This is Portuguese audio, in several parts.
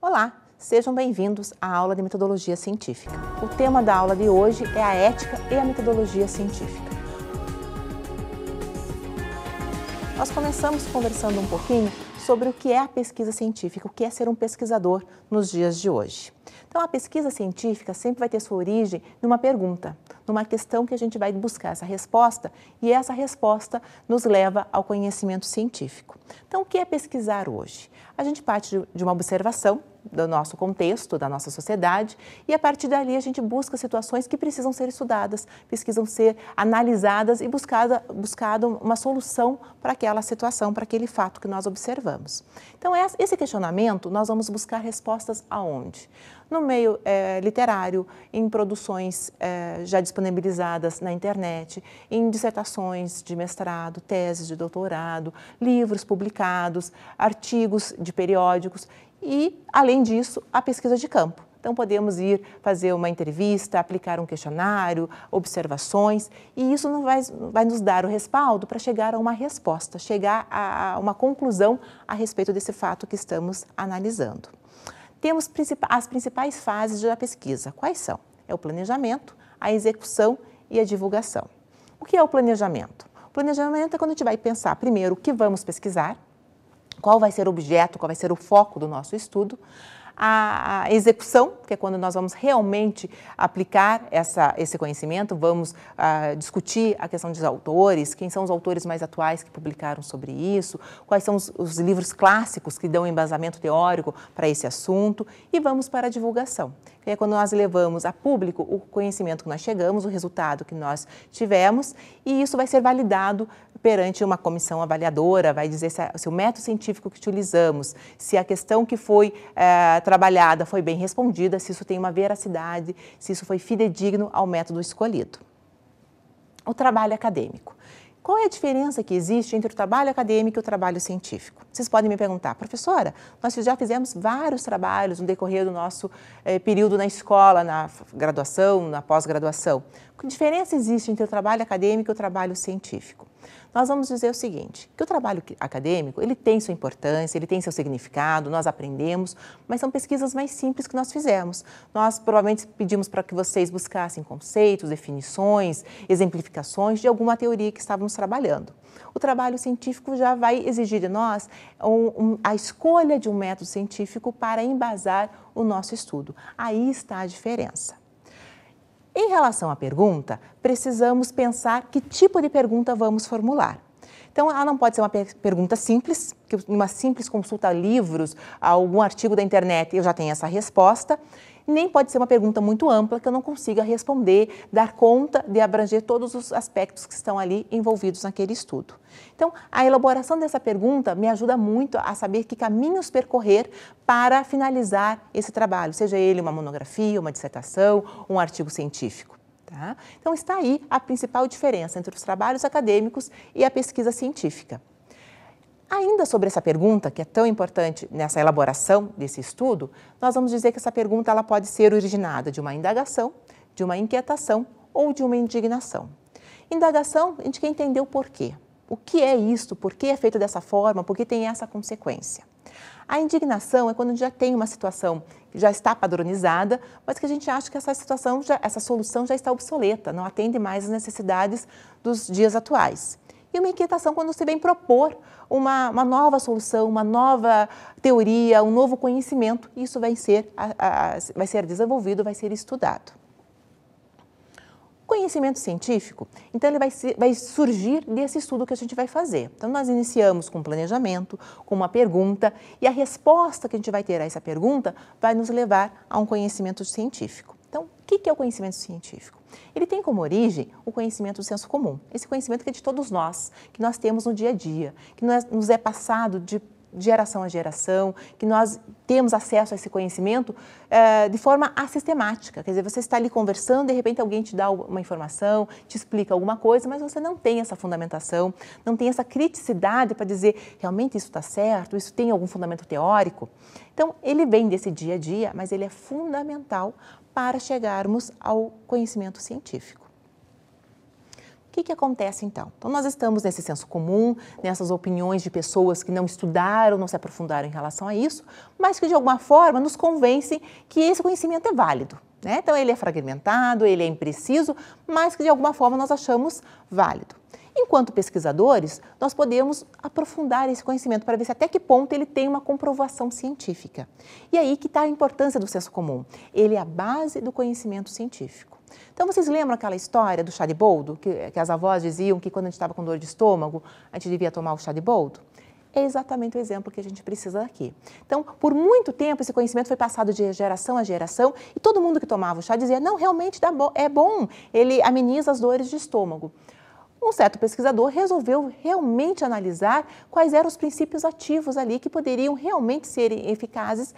Olá, sejam bem-vindos à aula de metodologia científica. O tema da aula de hoje é a ética e a metodologia científica. Nós começamos conversando um pouquinho sobre o que é a pesquisa científica, o que é ser um pesquisador nos dias de hoje. Então, a pesquisa científica sempre vai ter sua origem numa pergunta, numa questão que a gente vai buscar essa resposta e essa resposta nos leva ao conhecimento científico. Então, o que é pesquisar hoje? A gente parte de uma observação do nosso contexto, da nossa sociedade, e a partir dali a gente busca situações que precisam ser estudadas, precisam ser analisadas e buscado uma solução para aquela situação, para aquele fato que nós observamos. Então, esse questionamento nós vamos buscar respostas aonde? No meio literário, em produções já disponibilizadas na internet, em dissertações de mestrado, teses de doutorado, livros publicados, artigos de periódicos e, além disso, a pesquisa de campo. Então, podemos ir fazer uma entrevista, aplicar um questionário, observações, e isso vai nos dar o respaldo para chegar a uma resposta, chegar a uma conclusão a respeito desse fato que estamos analisando. Temos as principais fases da pesquisa. Quais são? É o planejamento, a execução e a divulgação. O que é o planejamento? O planejamento é quando a gente vai pensar, primeiro, o que vamos pesquisar, qual vai ser o objeto, qual vai ser o foco do nosso estudo. A execução, que é quando nós vamos realmente aplicar esse conhecimento, vamos discutir a questão dos autores, quem são os autores mais atuais que publicaram sobre isso, quais são os livros clássicos que dão embasamento teórico para esse assunto, e vamos para a divulgação, que é quando nós levamos a público o conhecimento que nós chegamos, o resultado que nós tivemos, e isso vai ser validado perante uma comissão avaliadora, vai dizer se o método científico que utilizamos, se a questão que foi trabalhada foi bem respondida, se isso tem uma veracidade, se isso foi fidedigno ao método escolhido. O trabalho acadêmico. Qual é a diferença que existe entre o trabalho acadêmico e o trabalho científico? Vocês podem me perguntar, professora, nós já fizemos vários trabalhos no decorrer do nosso período na escola, na graduação, na pós-graduação. Que diferença existe entre o trabalho acadêmico e o trabalho científico? Nós vamos dizer o seguinte, que o trabalho acadêmico, ele tem sua importância, ele tem seu significado, nós aprendemos, mas são pesquisas mais simples que nós fizemos. Nós provavelmente pedimos para que vocês buscassem conceitos, definições, exemplificações de alguma teoria que estávamos trabalhando. O trabalho científico já vai exigir de nós a escolha de um método científico para embasar o nosso estudo. Aí está a diferença. Em relação à pergunta, precisamos pensar que tipo de pergunta vamos formular. Então, ela não pode ser uma pergunta simples, que uma simples consulta a livros, a algum artigo da internet, eu já tenho essa resposta. Nem pode ser uma pergunta muito ampla, que eu não consiga responder, dar conta de abranger todos os aspectos que estão ali envolvidos naquele estudo. Então, a elaboração dessa pergunta me ajuda muito a saber que caminhos percorrer para finalizar esse trabalho, seja ele uma monografia, uma dissertação, um artigo científico. Tá? Então, está aí a principal diferença entre os trabalhos acadêmicos e a pesquisa científica. Ainda sobre essa pergunta, que é tão importante nessa elaboração desse estudo, nós vamos dizer que essa pergunta ela pode ser originada de uma indagação, de uma inquietação ou de uma indignação. Indagação, a gente quer entender o porquê. O que é isso? Por que é feito dessa forma? Por que tem essa consequência? A indignação é quando a gente já tem uma situação que já está padronizada, mas que a gente acha que essa solução já está obsoleta, não atende mais às necessidades dos dias atuais. E uma inquietação quando você vem propor uma nova solução, uma nova teoria, um novo conhecimento, e isso vai ser desenvolvido, vai ser estudado. O conhecimento científico, então ele vai surgir desse estudo que a gente vai fazer. Então nós iniciamos com um planejamento, com uma pergunta, e a resposta que a gente vai ter a essa pergunta vai nos levar a um conhecimento científico. Então, o que é o conhecimento científico? Ele tem como origem o conhecimento do senso comum, esse conhecimento que é de todos nós, que nós temos no dia a dia, que nos é passado de geração a geração, que nós temos acesso a esse conhecimento de forma assistemática. Quer dizer, você está ali conversando, de repente alguém te dá uma informação, te explica alguma coisa, mas você não tem essa fundamentação, não tem essa criticidade para dizer realmente isso está certo, isso tem algum fundamento teórico. Então, ele vem desse dia a dia, mas ele é fundamental para chegarmos ao conhecimento científico. O que acontece então? Então nós estamos nesse senso comum, nessas opiniões de pessoas que não estudaram, não se aprofundaram em relação a isso, mas que de alguma forma nos convencem que esse conhecimento é válido, né? Então ele é fragmentado, ele é impreciso, mas que de alguma forma nós achamos válido. Enquanto pesquisadores, nós podemos aprofundar esse conhecimento para ver se até que ponto ele tem uma comprovação científica. E aí que está a importância do senso comum. Ele é a base do conhecimento científico. Então, vocês lembram aquela história do chá de boldo, que as avós diziam que quando a gente estava com dor de estômago, a gente devia tomar o chá de boldo? É exatamente o exemplo que a gente precisa aqui. Então, por muito tempo, esse conhecimento foi passado de geração a geração e todo mundo que tomava o chá dizia, não, realmente é bom, ele ameniza as dores de estômago. Um certo pesquisador resolveu realmente analisar quais eram os princípios ativos ali que poderiam realmente ser eficazes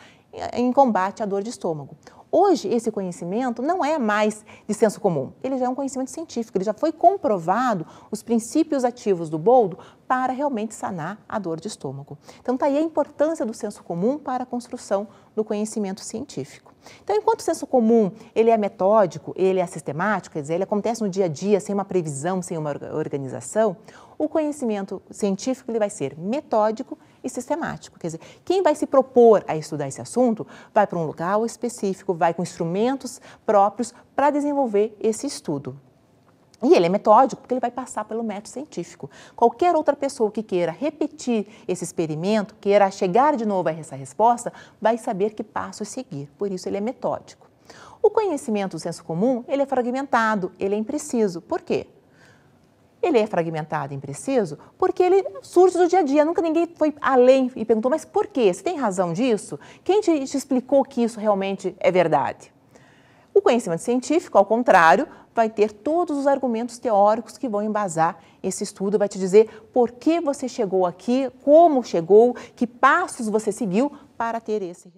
em combate à dor de estômago. Hoje, esse conhecimento não é mais de senso comum, ele já é um conhecimento científico, ele já foi comprovado os princípios ativos do boldo para realmente sanar a dor de estômago. Então, está aí a importância do senso comum para a construção do conhecimento científico. Então, enquanto o senso comum ele é metódico, ele é sistemático, quer dizer, ele acontece no dia a dia, sem uma previsão, sem uma organização, o conhecimento científico ele vai ser metódico e sistemático. Quer dizer, quem vai se propor a estudar esse assunto vai para um local específico, vai com instrumentos próprios para desenvolver esse estudo. E ele é metódico porque ele vai passar pelo método científico. Qualquer outra pessoa que queira repetir esse experimento, queira chegar de novo a essa resposta, vai saber que passos seguir. Por isso ele é metódico. O conhecimento do senso comum, ele é fragmentado, ele é impreciso. Por quê? Ele é fragmentado e impreciso porque ele surge do dia a dia. Nunca ninguém foi além e perguntou, mas por quê? Você tem razão disso? Quem te explicou que isso realmente é verdade? O conhecimento científico, ao contrário, vai ter todos os argumentos teóricos que vão embasar esse estudo, vai te dizer por que você chegou aqui, como chegou, que passos você seguiu para ter esse resultado.